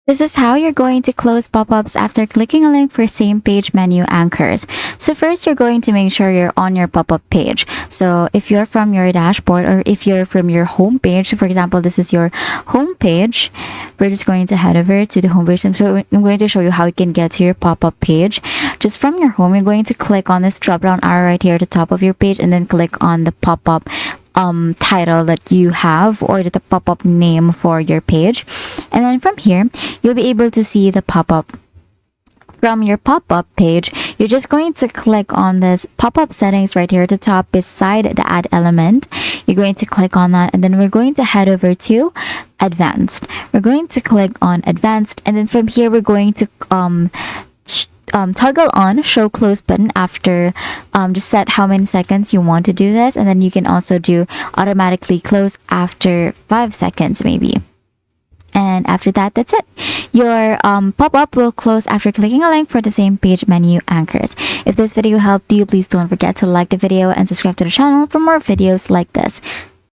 This is how you're going to close pop-ups after clicking a link for same page menu anchors. So first, you're going to make sure you're on your pop-up page. So if you're from your dashboard or if you're from your home page, for example, this is your home page, we're just going to head over to the home page. So I'm going to show you how you can get to your pop-up page. Just from your home, you're going to click on this drop-down arrow right here at the top of your page and then click on the pop-up title that you have or the pop-up name for your page, and then from here you'll be able to see the pop-up. From your pop-up page, you're just going to click on this pop-up settings right here at the top beside the add element. You're going to click on that, and then we're going to head over to advanced. We're going to click on advanced, and then from here we're going to toggle on show close button after just set how many seconds you want to do this, and then you can also do automatically close after 5 seconds maybe. And after that, that's it. Your pop-up will close after clicking a link for the same page menu anchors. If this video helped you, please don't forget to like the video and subscribe to the channel for more videos like this.